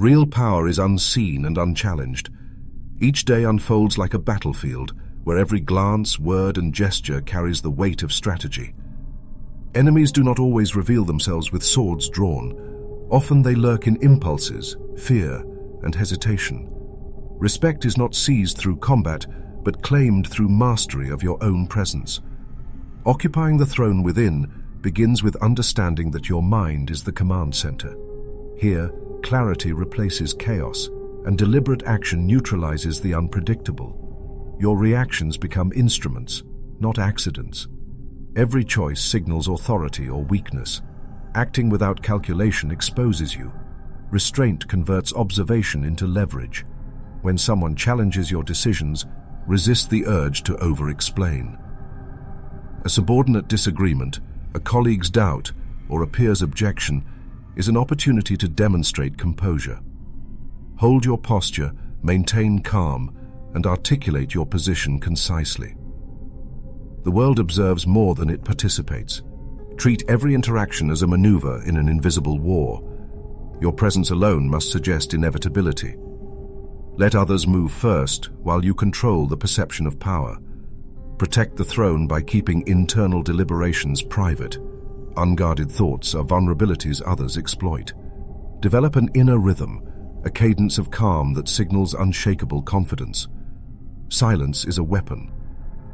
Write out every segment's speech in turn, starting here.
Real power is unseen and unchallenged. Each day unfolds like a battlefield, where every glance, word, and gesture carries the weight of strategy. Enemies do not always reveal themselves with swords drawn. Often they lurk in impulses, fear, and hesitation. Respect is not seized through combat, but claimed through mastery of your own presence. Occupying the throne within begins with understanding that your mind is the command center. Here, clarity replaces chaos, and deliberate action neutralizes the unpredictable. Your reactions become instruments, not accidents. Every choice signals authority or weakness. Acting without calculation exposes you. Restraint converts observation into leverage. When someone challenges your decisions, resist the urge to over-explain. A subordinate disagreement, a colleague's doubt, or a peer's objection is an opportunity to demonstrate composure. Hold your posture, maintain calm, and articulate your position concisely. The world observes more than it participates. Treat every interaction as a maneuver in an invisible war. Your presence alone must suggest inevitability. Let others move first while you control the perception of power. Protect the throne by keeping internal deliberations private. Unguarded thoughts are vulnerabilities others exploit. Develop an inner rhythm, a cadence of calm that signals unshakable confidence. Silence is a weapon.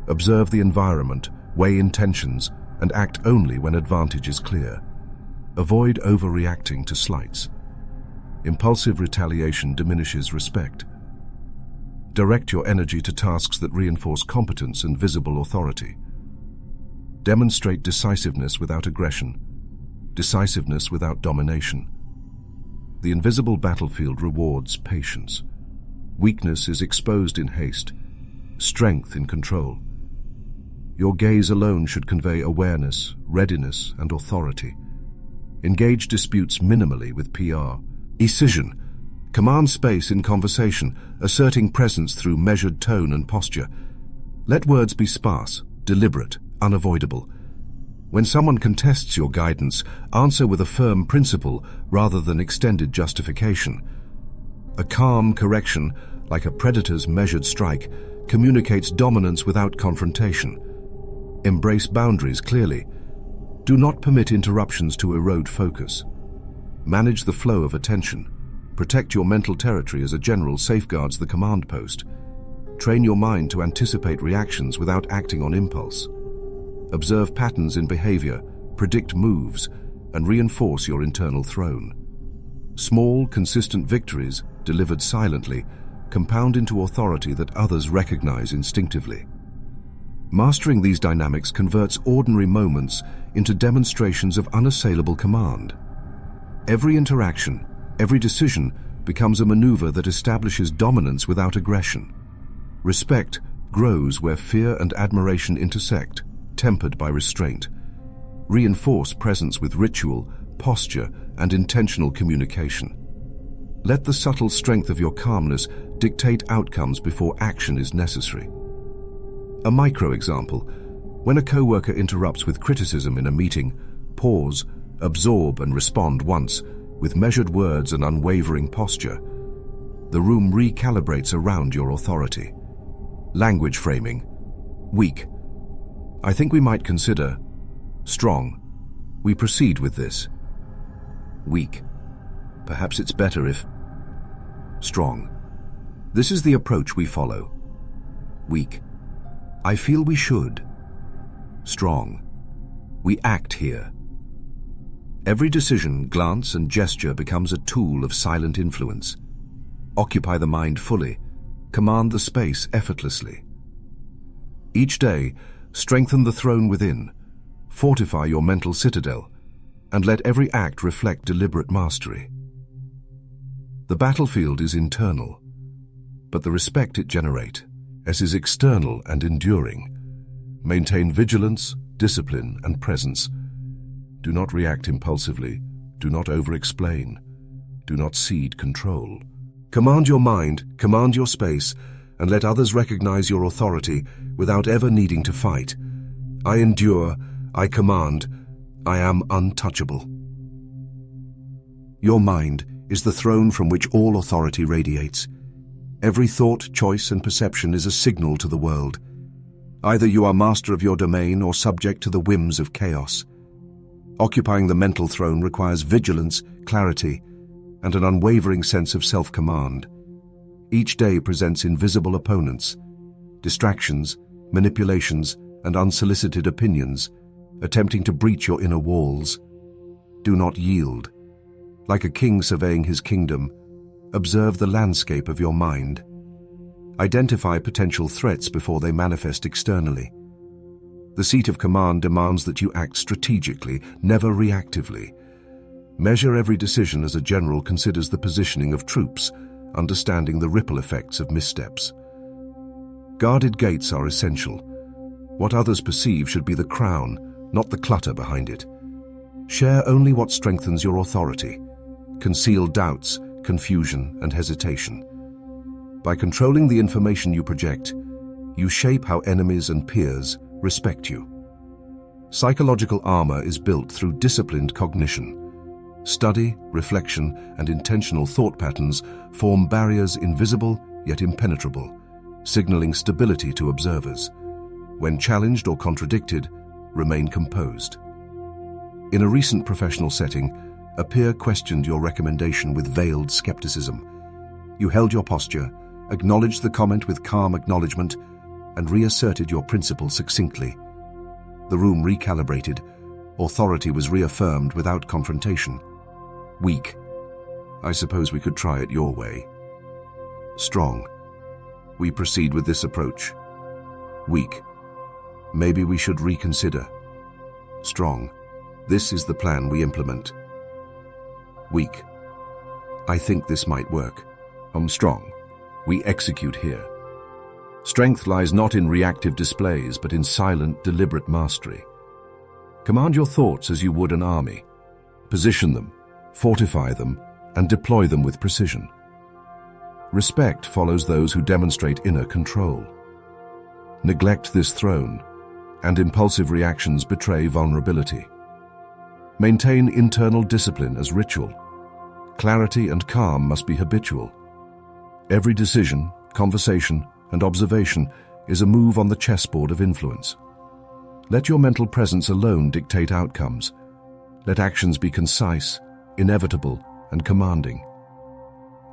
Observe the environment, weigh intentions, and act only when advantage is clear. Avoid overreacting to slights. Impulsive retaliation diminishes respect. Direct your energy to tasks that reinforce competence and visible authority. Demonstrate decisiveness without aggression, decisiveness without domination. The invisible battlefield rewards patience. Weakness is exposed in haste, strength in control. Your gaze alone should convey awareness, readiness, and authority. Engage disputes minimally with PR. Decision. Command space in conversation, asserting presence through measured tone and posture. Let words be sparse, deliberate, unavoidable. When someone contests your guidance, answer with a firm principle rather than extended justification. A calm correction, like a predator's measured strike, communicates dominance without confrontation. Embrace boundaries clearly. Do not permit interruptions to erode focus. Manage the flow of attention. Protect your mental territory as a general safeguards the command post. Train your mind to anticipate reactions without acting on impulse. Observe patterns in behavior, predict moves, and reinforce your internal throne. Small, consistent victories, delivered silently, compound into authority that others recognize instinctively. Mastering these dynamics converts ordinary moments into demonstrations of unassailable command. Every interaction, every decision becomes a maneuver that establishes dominance without aggression. Respect grows where fear and admiration intersect, tempered by restraint. Reinforce presence with ritual, posture, and intentional communication. Let the subtle strength of your calmness dictate outcomes before action is necessary. A micro example: when a coworker interrupts with criticism in a meeting, pause, absorb, and respond once, with measured words and unwavering posture. The room recalibrates around your authority. Language framing: weak. I think we might consider. Strong. We proceed with this. Weak. Perhaps it's better if. Strong. This is the approach we follow. Weak. I feel we should. Strong. We act here. Every decision, glance, and gesture becomes a tool of silent influence. Occupy the mind fully. Command the space effortlessly. Each day, strengthen the throne within. Fortify your mental citadel, and let every act reflect deliberate mastery. The battlefield is internal, but the respect it generates is external and enduring. Maintain vigilance, discipline, and presence. Do not react impulsively. Do not over-explain. Do not cede control. Command your mind, command your space, and let others recognize your authority without ever needing to fight. I endure, I command, I am untouchable. Your mind, is the throne from which all authority radiates. Every thought, choice, and perception is a signal to the world. Either you are master of your domain or subject to the whims of chaos. Occupying the mental throne requires vigilance, clarity, and an unwavering sense of self-command. Each day presents invisible opponents, distractions, manipulations, and unsolicited opinions, attempting to breach your inner walls. Do not yield. Like a king surveying his kingdom, observe the landscape of your mind. Identify potential threats before they manifest externally. The seat of command demands that you act strategically, never reactively. Measure every decision as a general considers the positioning of troops, understanding the ripple effects of missteps. Guarded gates are essential. What others perceive should be the crown, not the clutter behind it. Share only what strengthens your authority. Conceal doubts, confusion, and hesitation. By controlling the information you project, you shape how enemies and peers respect you. Psychological armor is built through disciplined cognition. Study, reflection, and intentional thought patterns form barriers invisible yet impenetrable, signaling stability to observers. When challenged or contradicted, remain composed. In a recent professional setting, a peer questioned your recommendation with veiled skepticism. You held your posture, acknowledged the comment with calm acknowledgement, and reasserted your principle succinctly. The room recalibrated. Authority was reaffirmed without confrontation. Weak. I suppose we could try it your way. Strong. We proceed with this approach. Weak. Maybe we should reconsider. Strong. This is the plan we implement. Weak. I think this might work. Strong. We execute here. Strength lies not in reactive displays, but in silent, deliberate mastery. Command your thoughts as you would an army. Position them, fortify them, and deploy them with precision. Respect follows those who demonstrate inner control. Neglect this throne, and impulsive reactions betray vulnerability. Maintain internal discipline as ritual. Clarity and calm must be habitual. Every decision, conversation, and observation is a move on the chessboard of influence. Let your mental presence alone dictate outcomes. Let actions be concise, inevitable, and commanding.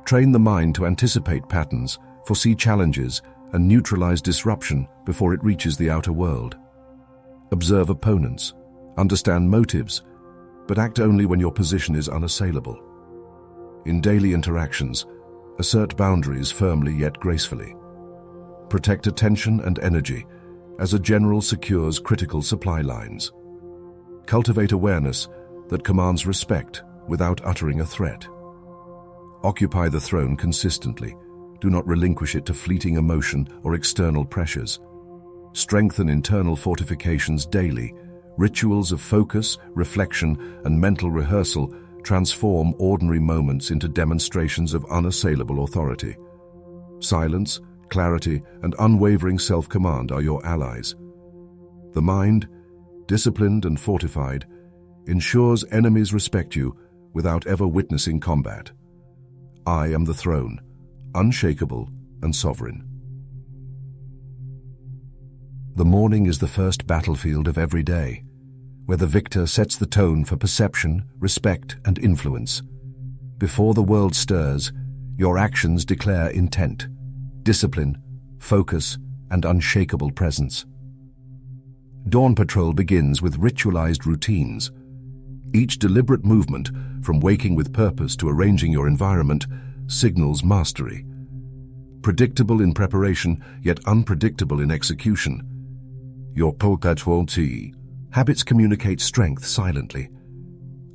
Train the mind to anticipate patterns, foresee challenges, and neutralize disruption before it reaches the outer world. Observe opponents, understand motives, but act only when your position is unassailable. In daily interactions, assert boundaries firmly yet gracefully. Protect attention and energy as a general secures critical supply lines. Cultivate awareness that commands respect without uttering a threat. Occupy the throne consistently. Do not relinquish it to fleeting emotion or external pressures. Strengthen internal fortifications daily. Rituals of focus, reflection, and mental rehearsal transform ordinary moments into demonstrations of unassailable authority. Silence, clarity, and unwavering self-command are your allies. The mind, disciplined and fortified, ensures enemies respect you without ever witnessing combat. I am the throne, unshakable and sovereign. The morning is the first battlefield of every day, where the victor sets the tone for perception, respect, and influence. Before the world stirs, your actions declare intent, discipline, focus, and unshakable presence. Dawn patrol begins with ritualized routines. Each deliberate movement, from waking with purpose to arranging your environment, signals mastery. Predictable in preparation, yet unpredictable in execution. Your polkatwolti habits communicate strength silently.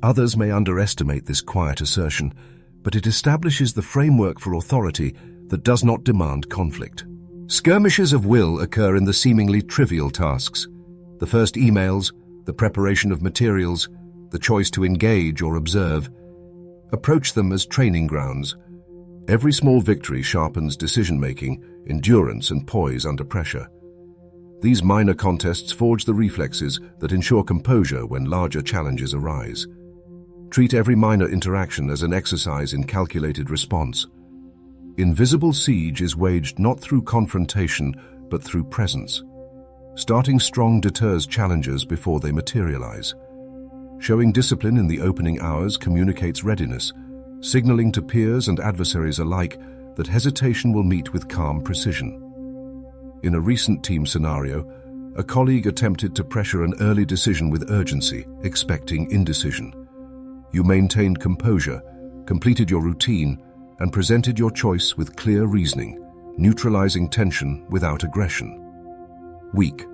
Others may underestimate this quiet assertion, but it establishes the framework for authority that does not demand conflict. Skirmishes of will occur in the seemingly trivial tasks. The first emails, the preparation of materials, the choice to engage or observe. Approach them as training grounds. Every small victory sharpens decision-making, endurance, and poise under pressure. These minor contests forge the reflexes that ensure composure when larger challenges arise. Treat every minor interaction as an exercise in calculated response. Invisible siege is waged not through confrontation, but through presence. Starting strong deters challenges before they materialize. Showing discipline in the opening hours communicates readiness, signaling to peers and adversaries alike that hesitation will meet with calm precision. In a recent team scenario, a colleague attempted to pressure an early decision with urgency, expecting indecision. You maintained composure, completed your routine, and presented your choice with clear reasoning, neutralizing tension without aggression. Weak.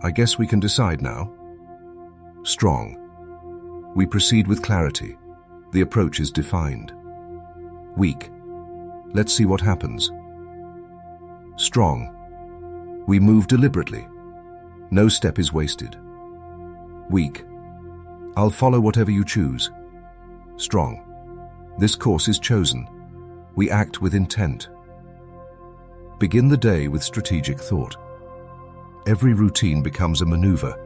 I guess we can decide now. Strong. We proceed with clarity. The approach is defined. Weak. Let's see what happens. Strong. We move deliberately. No step is wasted. Weak. I'll follow whatever you choose. Strong. This course is chosen. We act with intent. Begin the day with strategic thought. Every routine becomes a maneuver,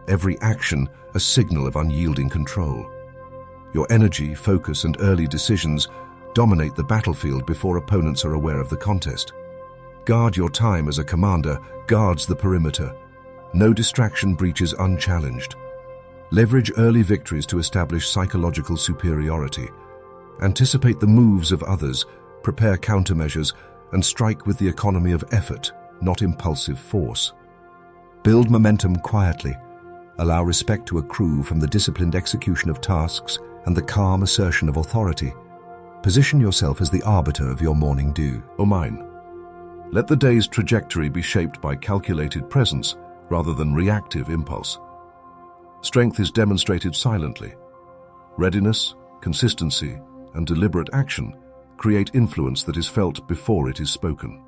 every action a signal of unyielding control. Your energy, focus, and early decisions dominate the battlefield before opponents are aware of the contest. Guard your time as a commander guards the perimeter. No distraction breaches unchallenged. Leverage early victories to establish psychological superiority. Anticipate the moves of others, prepare countermeasures, and strike with the economy of effort, not impulsive force. Build momentum quietly. Allow respect to accrue from the disciplined execution of tasks and the calm assertion of authority. Position yourself as the arbiter of your morning dew. Or mine. Let the day's trajectory be shaped by calculated presence rather than reactive impulse. Strength is demonstrated silently. Readiness, consistency, and deliberate action create influence that is felt before it is spoken.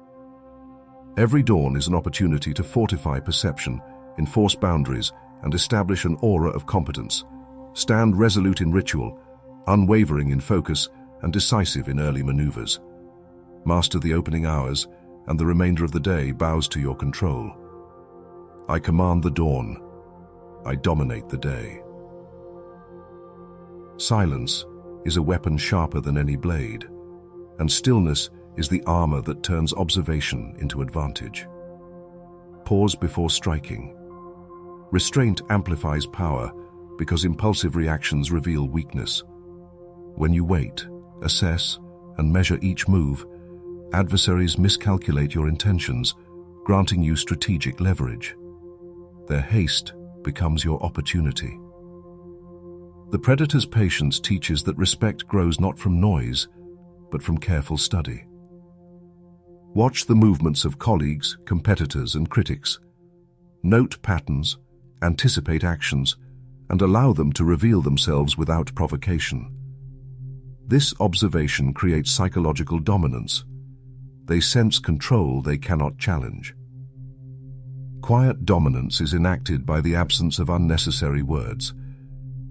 Every dawn is an opportunity to fortify perception, enforce boundaries, and establish an aura of competence. Stand resolute in ritual, unwavering in focus, and decisive in early maneuvers. Master the opening hours, and the remainder of the day bows to your control. I command the dawn. I dominate the day. Silence is a weapon sharper than any blade, and stillness is the armor that turns observation into advantage. Pause before striking. Restraint amplifies power because impulsive reactions reveal weakness. When you wait, assess, and measure each move, adversaries miscalculate your intentions, granting you strategic leverage. Their haste becomes your opportunity. The predator's patience teaches that respect grows not from noise, but from careful study. Watch the movements of colleagues, competitors, and critics. Note patterns, anticipate actions, and allow them to reveal themselves without provocation. This observation creates psychological dominance. They sense control they cannot challenge. Quiet dominance is enacted by the absence of unnecessary words.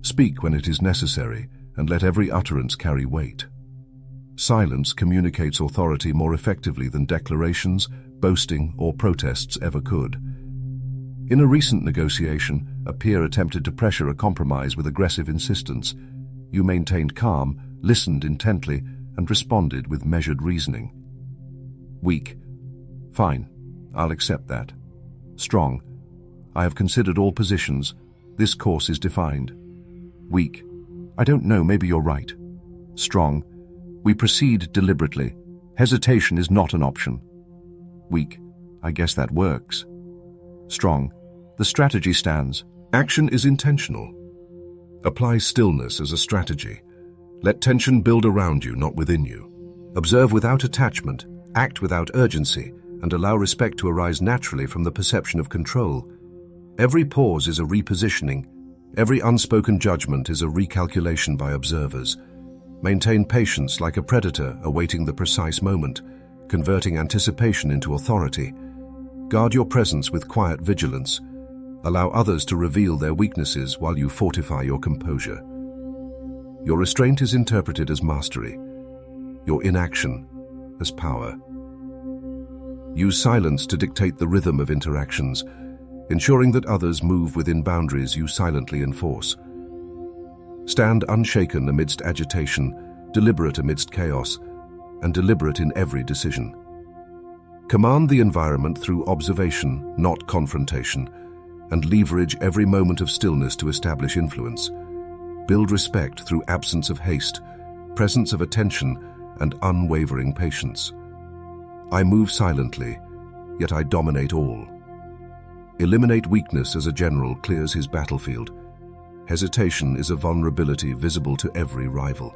Speak when it is necessary, and let every utterance carry weight. Silence communicates authority more effectively than declarations, boasting, or protests ever could. In a recent negotiation, a peer attempted to pressure a compromise with aggressive insistence. You maintained calm, listened intently, and responded with measured reasoning. Weak. Fine, I'll accept that. Strong. I have considered all positions. This course is defined. Weak. I don't know, maybe you're right. Strong. We proceed deliberately. Hesitation is not an option. Weak. I guess that works. Strong. The strategy stands. Action is intentional. Apply stillness as a strategy. Let tension build around you, not within you. Observe without attachment, act without urgency, and allow respect to arise naturally from the perception of control. Every pause is a repositioning. Every unspoken judgment is a recalculation by observers. Maintain patience like a predator awaiting the precise moment, converting anticipation into authority. Guard your presence with quiet vigilance. Allow others to reveal their weaknesses while you fortify your composure. Your restraint is interpreted as mastery, your inaction as power. Use silence to dictate the rhythm of interactions, ensuring that others move within boundaries you silently enforce. Stand unshaken amidst agitation, deliberate amidst chaos, and deliberate in every decision. Command the environment through observation, not confrontation, and leverage every moment of stillness to establish influence. Build respect through absence of haste, presence of attention, and unwavering patience. I move silently, yet I dominate all. Eliminate weakness as a general clears his battlefield. Hesitation is a vulnerability visible to every rival.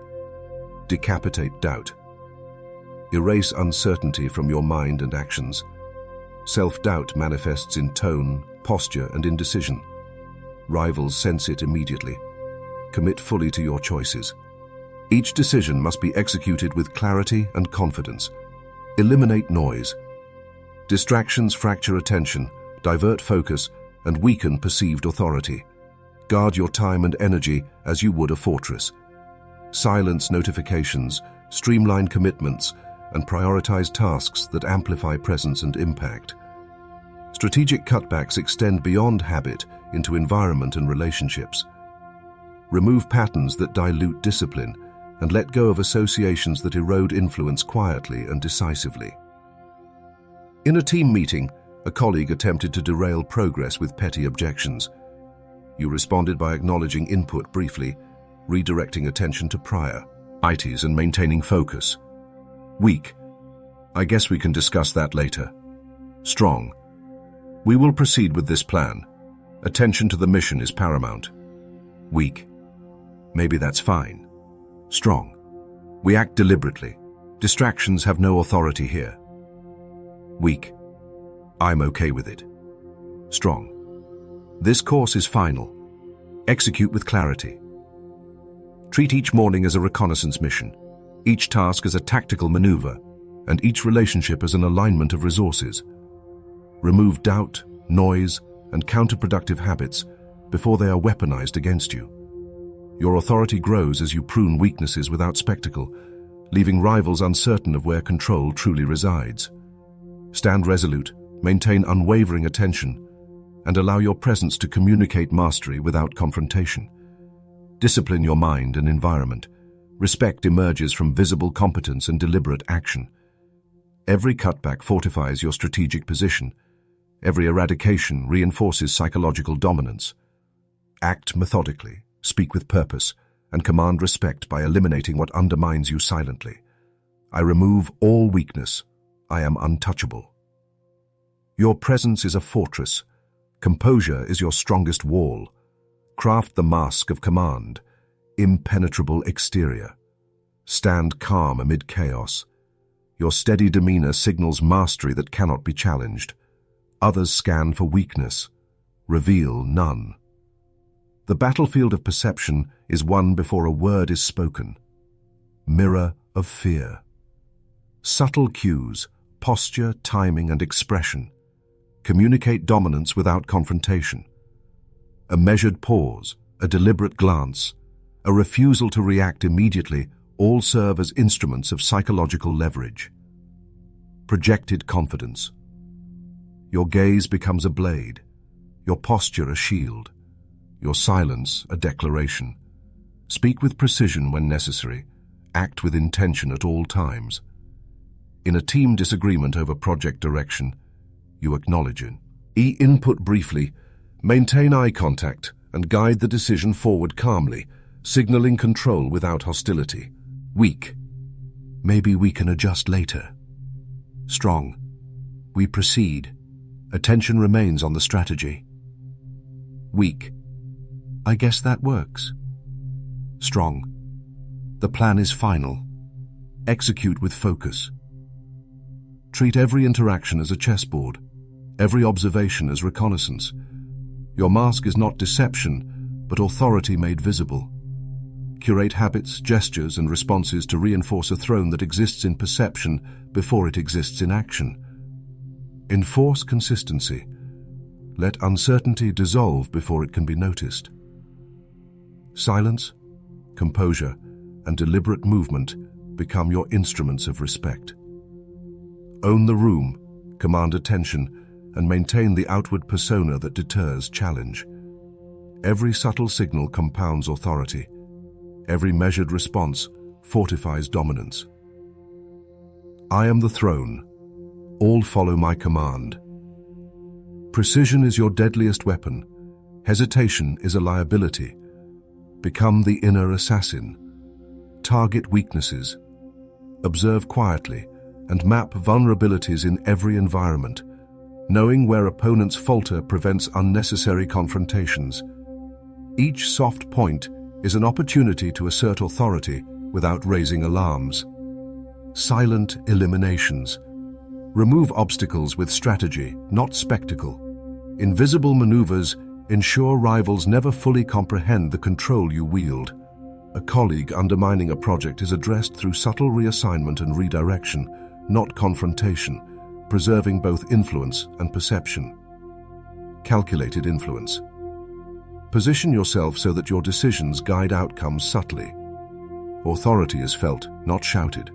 Decapitate doubt. Erase uncertainty from your mind and actions. Self-doubt manifests in tone, posture, and indecision. Rivals sense it immediately. Commit fully to your choices. Each decision must be executed with clarity and confidence. Eliminate noise. Distractions fracture attention, divert focus, and weaken perceived authority. Guard your time and energy as you would a fortress. Silence notifications, streamline commitments, and prioritize tasks that amplify presence and impact. Strategic cutbacks extend beyond habit into environment and relationships. Remove patterns that dilute discipline and let go of associations that erode influence quietly and decisively. In a team meeting, a colleague attempted to derail progress with petty objections. You responded by acknowledging input briefly, redirecting attention to priorities and maintaining focus. Weak. I guess we can discuss that later. Strong. We will proceed with this plan. Attention to the mission is paramount. Weak. Maybe that's fine. Strong. We act deliberately. Distractions have no authority here. Weak. I'm okay with it. Strong. This course is final. Execute with clarity. Treat each morning as a reconnaissance mission, each task as a tactical maneuver, and each relationship as an alignment of resources. Remove doubt, noise, and counterproductive habits before they are weaponized against you. Your authority grows as you prune weaknesses without spectacle, leaving rivals uncertain of where control truly resides. Stand resolute, maintain unwavering attention, and allow your presence to communicate mastery without confrontation. Discipline your mind and environment. Respect emerges from visible competence and deliberate action. Every cutback fortifies your strategic position. Every eradication reinforces psychological dominance. Act methodically, speak with purpose, and command respect by eliminating what undermines you silently. I remove all weakness. I am untouchable. Your presence is a fortress. Composure is your strongest wall. Craft the mask of command, impenetrable exterior. Stand calm amid chaos. Your steady demeanor signals mastery that cannot be challenged. Others scan for weakness. Reveal none. The battlefield of perception is won before a word is spoken. Mirror of fear. Subtle cues, posture, timing, and expression communicate dominance without confrontation. A measured pause, a deliberate glance, a refusal to react immediately all serve as instruments of psychological leverage. Projected confidence. Your gaze becomes a blade, your posture a shield, your silence a declaration. Speak with precision when necessary, act with intention at all times. In a team disagreement over project direction, you acknowledge it. Input briefly, maintain eye contact, and guide the decision forward calmly, signaling control without hostility. Weak. Maybe we can adjust later. Strong. We proceed. Attention remains on the strategy. Weak. I guess that works. Strong. The plan is final. Execute with focus. Treat every interaction as a chessboard, every observation as reconnaissance. Your mask is not deception, but authority made visible. Curate habits, gestures, and responses to reinforce a throne that exists in perception before it exists in action. Enforce consistency. Let uncertainty dissolve before it can be noticed. Silence, composure, and deliberate movement become your instruments of respect. Own the room, command attention, and maintain the outward persona that deters challenge. Every subtle signal compounds authority, Every measured response fortifies dominance. I am the throne. All follow my command. Precision is your deadliest weapon. Hesitation is a liability. Become the inner assassin. Target weaknesses. Observe quietly and map vulnerabilities in every environment. Knowing where opponents falter prevents unnecessary confrontations. Each soft point is an opportunity to assert authority without raising alarms. Silent eliminations. Remove obstacles with strategy, not spectacle. Invisible maneuvers ensure rivals never fully comprehend the control you wield. A colleague undermining a project is addressed through subtle reassignment and redirection, not confrontation, preserving both influence and perception. Calculated influence. Position yourself so that your decisions guide outcomes subtly. Authority is felt, not shouted.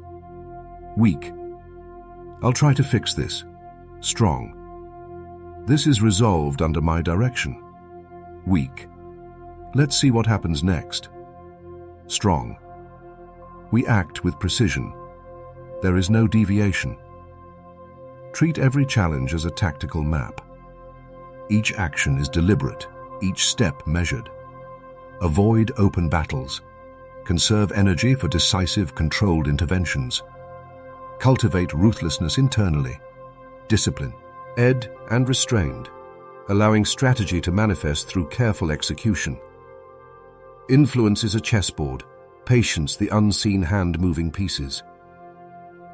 Weak. I'll try to fix this. Strong. This is resolved under my direction. Weak. Let's see what happens next. Strong. We act with precision. There is no deviation. Treat every challenge as a tactical map. Each action is deliberate, each step measured. Avoid open battles. Conserve energy for decisive, controlled interventions. Cultivate ruthlessness internally. Discipline. Ed and restrained, allowing strategy to manifest through careful execution. Influence is a chessboard, patience the unseen hand moving pieces.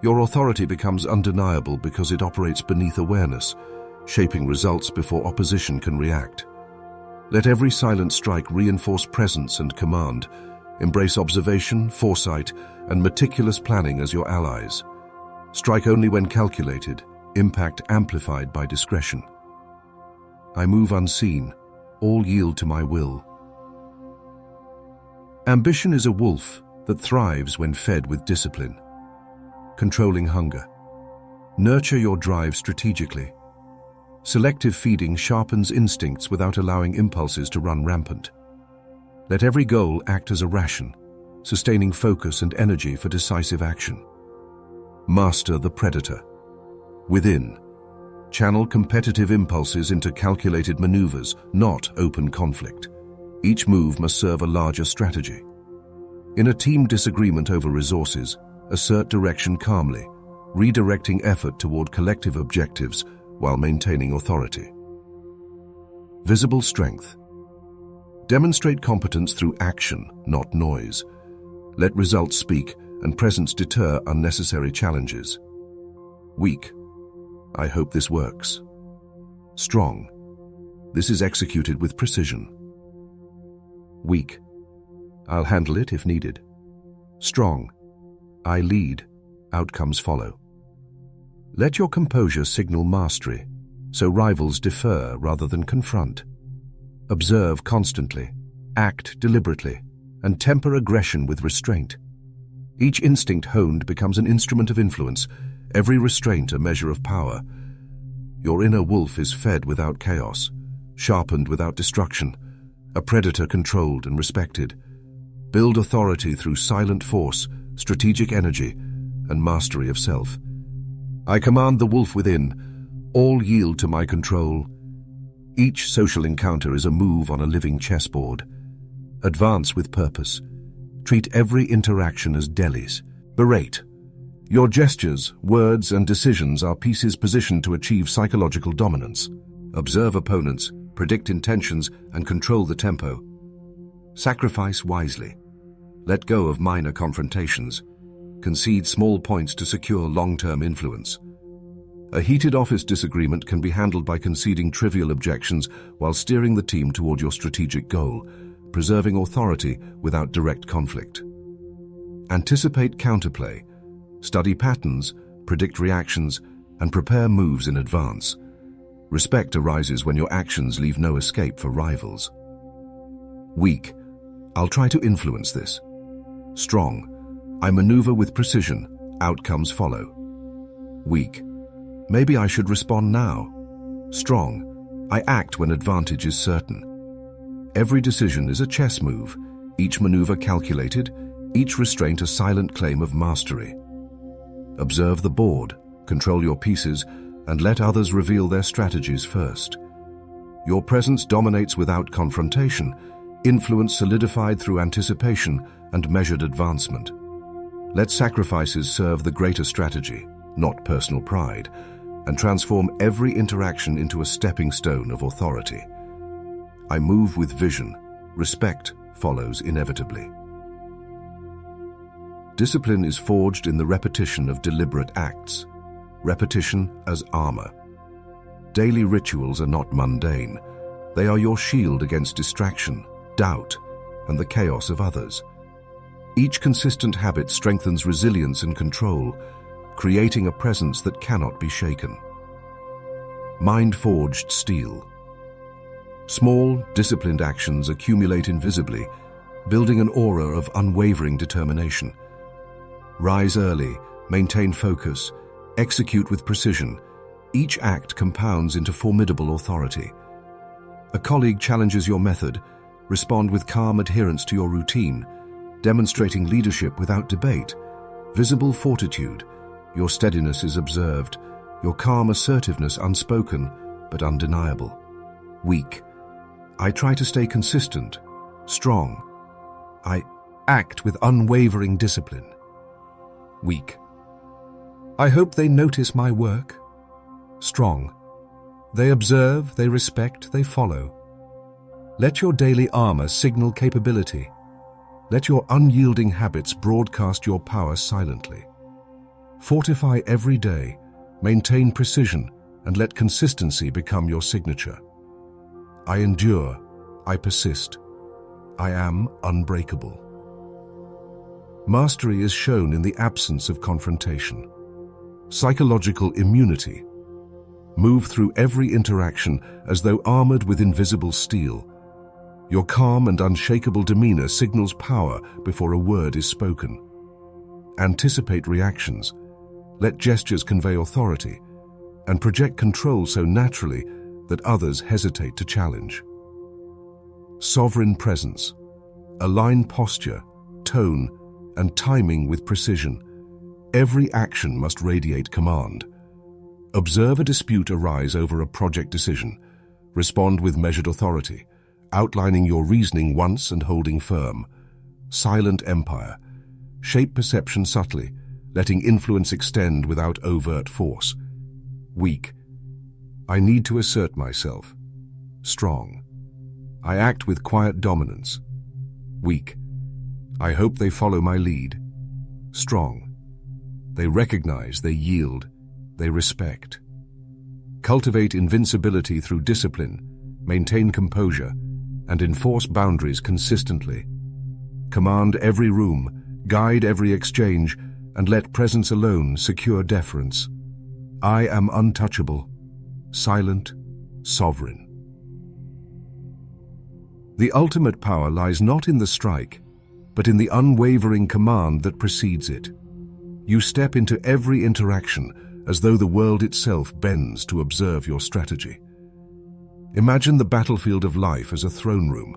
Your authority becomes undeniable because it operates beneath awareness, shaping results before opposition can react. Let every silent strike reinforce presence and command. Embrace observation, foresight, and meticulous planning as your allies. Strike only when calculated, impact amplified by discretion. I move unseen, all yield to my will. Ambition is a wolf that thrives when fed with discipline. Controlling hunger. Nurture your drive strategically. Selective feeding sharpens instincts without allowing impulses to run rampant. Let every goal act as a ration, sustaining focus and energy for decisive action. Master the predator. Within, channel competitive impulses into calculated maneuvers, not open conflict. Each move must serve a larger strategy. In a team disagreement over resources, assert direction calmly, redirecting effort toward collective objectives while maintaining authority. Visible strength. Demonstrate competence through action, not noise. Let results speak and presence deter unnecessary challenges. Weak. I hope this works. Strong. This is executed with precision. Weak. I'll handle it if needed. Strong. I lead. Outcomes follow. Let your composure signal mastery, so rivals defer rather than confront. Observe constantly, act deliberately, and temper aggression with restraint. Each instinct honed becomes an instrument of influence, every restraint a measure of power. Your inner wolf is fed without chaos, sharpened without destruction, a predator controlled and respected. Build authority through silent force, strategic energy, and mastery of self. I command the wolf within, all yield to my control. Each social encounter is a move on a living chessboard. Advance with purpose. Treat every interaction as delis. Berate. Your gestures, words, and decisions are pieces positioned to achieve psychological dominance. Observe opponents, predict intentions, and control the tempo. Sacrifice wisely. Let go of minor confrontations. Concede small points to secure long-term influence. A heated office disagreement can be handled by conceding trivial objections while steering the team toward your strategic goal, preserving authority without direct conflict. Anticipate counterplay. Study patterns, predict reactions, and prepare moves in advance. Respect arises when your actions leave no escape for rivals. Weak. I'll try to influence this. Strong. I maneuver with precision. Outcomes follow. Weak. Maybe I should respond now. Strong. I act when advantage is certain. Every decision is a chess move. each maneuver calculated, each restraint a silent claim of mastery. Observe the board, control your pieces, and let others reveal their strategies first. Your presence dominates without confrontation, influence solidified through anticipation and measured advancement. Let sacrifices serve the greater strategy, not personal pride, and transform every interaction into a stepping stone of authority. I move with vision. Respect follows inevitably. Discipline is forged in the repetition of deliberate acts. Repetition as armor. Daily rituals are not mundane. They are your shield against distraction, doubt, and the chaos of others. Each consistent habit strengthens resilience and control, creating a presence that cannot be shaken. Mind-forged steel. Small, disciplined actions accumulate invisibly, building an aura of unwavering determination. Rise early, maintain focus, execute with precision. Each act compounds into formidable authority. A colleague challenges your method. Respond with calm adherence to your routine, demonstrating leadership without debate. Visible fortitude. Your steadiness is observed, your calm assertiveness unspoken but undeniable. Weak. I try to stay consistent, strong. I act with unwavering discipline. Weak. I hope they notice my work. Strong. They observe, they respect, they follow. Let your daily armor signal capability. Let your unyielding habits broadcast your power silently. Fortify every day, maintain precision, and let consistency become your signature. I endure, I persist. I am unbreakable. Mastery is shown in the absence of confrontation. Psychological immunity. Move through every interaction as though armored with invisible steel. Your calm and unshakable demeanor signals power before a word is spoken. Anticipate reactions. Let gestures convey authority, and project control so naturally that others hesitate to challenge. Sovereign presence. Align posture, tone, and timing with precision. Every action must radiate command. Observe a dispute arise over a project decision. Respond with measured authority, outlining your reasoning once and holding firm. Silent empire. Shape perception subtly, letting influence extend without overt force. Weak. I need to assert myself. Strong. I act with quiet dominance. Weak. I hope they follow my lead. Strong. They recognize, they yield, they respect. Cultivate invincibility through discipline, maintain composure, and enforce boundaries consistently. Command every room, guide every exchange, and let presence alone secure deference. I am untouchable, silent, sovereign. The ultimate power lies not in the strike, but in the unwavering command that precedes it. You step into every interaction as though the world itself bends to observe your strategy. Imagine the battlefield of life as a throne room,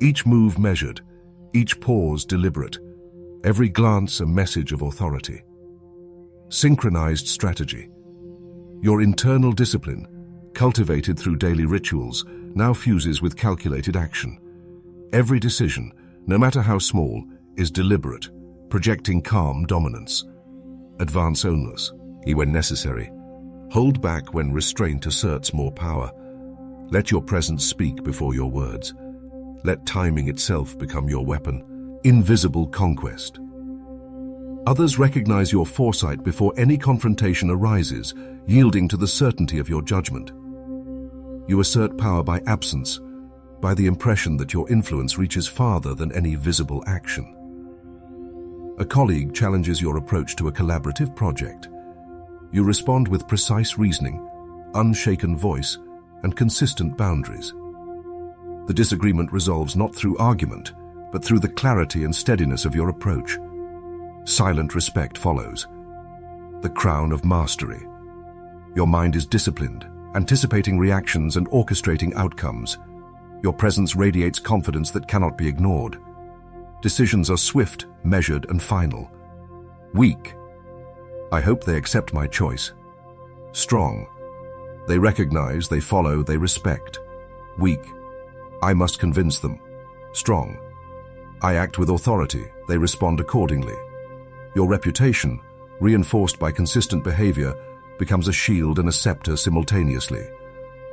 each move measured, each pause deliberate, every glance a message of authority. Synchronized strategy. Your internal discipline, cultivated through daily rituals, now fuses with calculated action. Every decision, no matter how small, is deliberate, projecting calm dominance. Advance only when necessary. Hold back when restraint asserts more power. Let your presence speak before your words. Let timing itself become your weapon. Invisible conquest. Others recognize your foresight before any confrontation arises, yielding to the certainty of your judgment. You assert power by absence, by the impression that your influence reaches farther than any visible action. A colleague challenges your approach to a collaborative project. You respond with precise reasoning, unshaken voice, and consistent boundaries. The disagreement resolves not through argument, but through the clarity and steadiness of your approach. Silent respect follows. The crown of mastery. Your mind is disciplined, anticipating reactions and orchestrating outcomes. Your presence radiates confidence that cannot be ignored. Decisions are swift, measured, and final. Weak. I hope they accept my choice. Strong. They recognize, they follow, they respect. Weak. I must convince them. Strong. I act with authority, they respond accordingly. Your reputation, reinforced by consistent behavior, becomes a shield and a scepter simultaneously.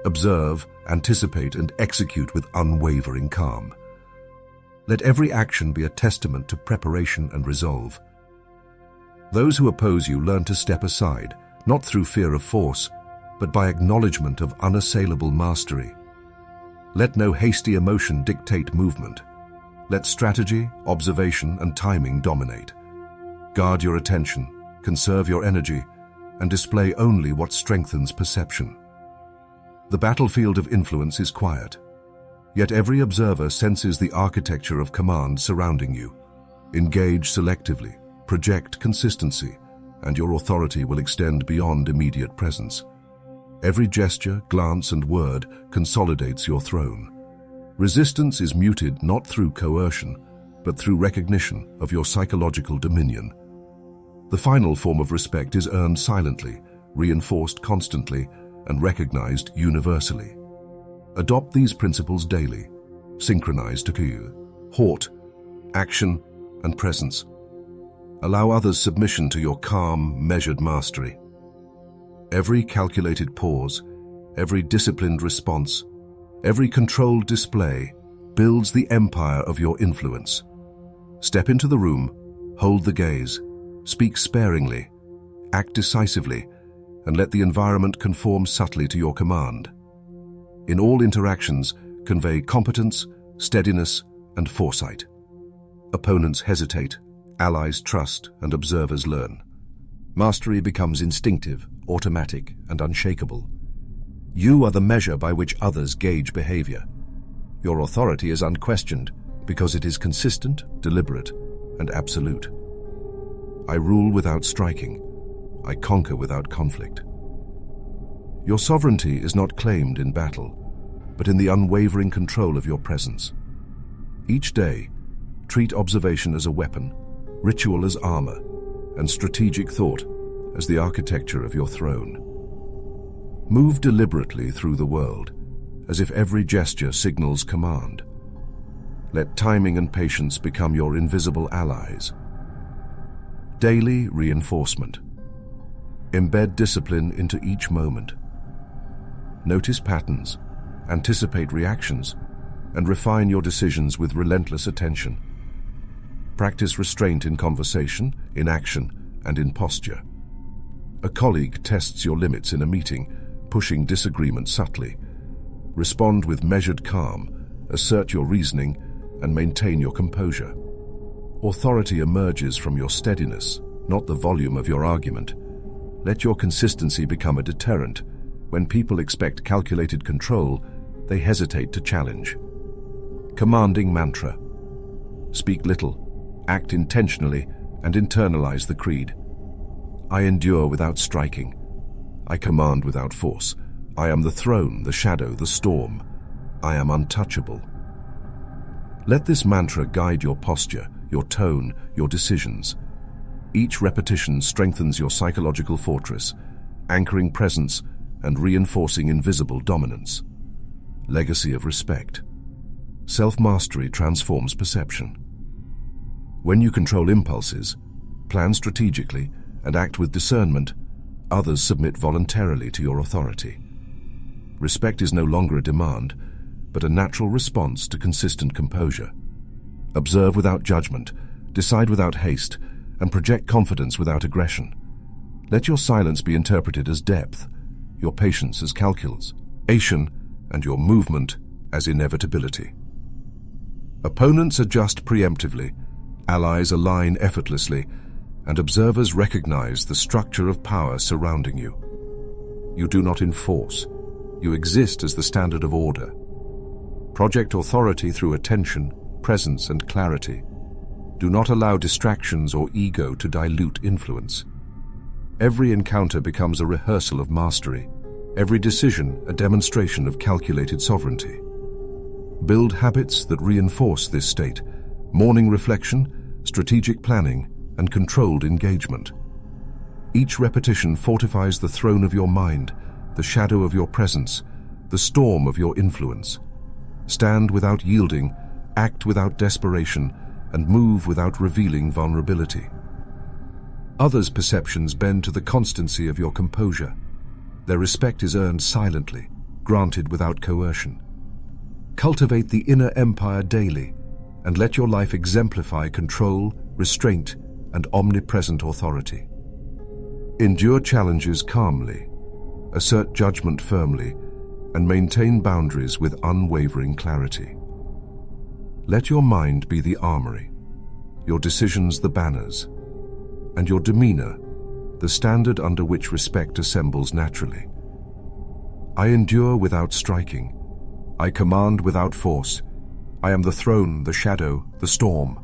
Observe, anticipate, and execute with unwavering calm. Let every action be a testament to preparation and resolve. Those who oppose you learn to step aside, not through fear of force, but by acknowledgement of unassailable mastery. Let no hasty emotion dictate movement. Let strategy, observation, and timing dominate. Guard your attention, conserve your energy, and display only what strengthens perception. The battlefield of influence is quiet, yet every observer senses the architecture of command surrounding you. Engage selectively, project consistency, and your authority will extend beyond immediate presence. Every gesture, glance, and word consolidates your throne. Resistance is muted not through coercion, but through recognition of your psychological dominion. The final form of respect is earned silently, reinforced constantly, and recognized universally. Adopt these principles daily, synchronized to you. Haught, action, and presence. Allow others submission to your calm, measured mastery. Every calculated pause, every disciplined response, every controlled display builds the empire of your influence. Step into the room, hold the gaze, speak sparingly, act decisively, and let the environment conform subtly to your command. In all interactions, convey competence, steadiness, and foresight. Opponents hesitate, allies trust, and observers learn. Mastery becomes instinctive, automatic, and unshakable. You are the measure by which others gauge behavior. Your authority is unquestioned because it is consistent, deliberate, and absolute. I rule without striking. I conquer without conflict. Your sovereignty is not claimed in battle, but in the unwavering control of your presence. Each day, treat observation as a weapon, ritual as armor, and strategic thought as the architecture of your throne. Move deliberately through the world, as if every gesture signals command. Let timing and patience become your invisible allies. Daily reinforcement. Embed discipline into each moment. Notice patterns, anticipate reactions, and refine your decisions with relentless attention. Practice restraint in conversation, in action, and in posture. A colleague tests your limits in a meeting, pushing disagreement subtly. Respond with measured calm, assert your reasoning, and maintain your composure. Authority emerges from your steadiness, not the volume of your argument. Let your consistency become a deterrent. When people expect calculated control, they hesitate to challenge. Commanding mantra. Speak little, act intentionally, and internalize the creed. I endure without striking. I command without force. I am the throne, the shadow, the storm. I am untouchable. Let this mantra guide your posture, your tone, your decisions. Each repetition strengthens your psychological fortress, anchoring presence and reinforcing invisible dominance. Legacy of respect. Self-mastery transforms perception. When you control impulses, plan strategically, and act with discernment, others submit voluntarily to your authority. Respect is no longer a demand, but a natural response to consistent composure. Observe without judgment, decide without haste, and project confidence without aggression. Let your silence be interpreted as depth, your patience as calculation, and your movement as inevitability. Opponents adjust preemptively, allies align effortlessly, and observers recognize the structure of power surrounding you. You do not enforce. You exist as the standard of order. Project authority through attention, presence, and clarity. Do not allow distractions or ego to dilute influence. Every encounter becomes a rehearsal of mastery, every decision a demonstration of calculated sovereignty. Build habits that reinforce this state, morning reflection, strategic planning, and controlled engagement. Each repetition fortifies the throne of your mind, the shadow of your presence, the storm of your influence. Stand without yielding, act without desperation, and move without revealing vulnerability. Others' perceptions bend to the constancy of your composure. Their respect is earned silently, granted without coercion. Cultivate the inner empire daily, and let your life exemplify control, restraint, and omnipresent authority. Endure challenges calmly, assert judgment firmly, and maintain boundaries with unwavering clarity. Let your mind be the armory, your decisions the banners, and your demeanor the standard under which respect assembles naturally. I endure without striking. I command without force. I am the throne, the shadow, the storm.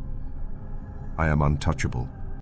I am untouchable.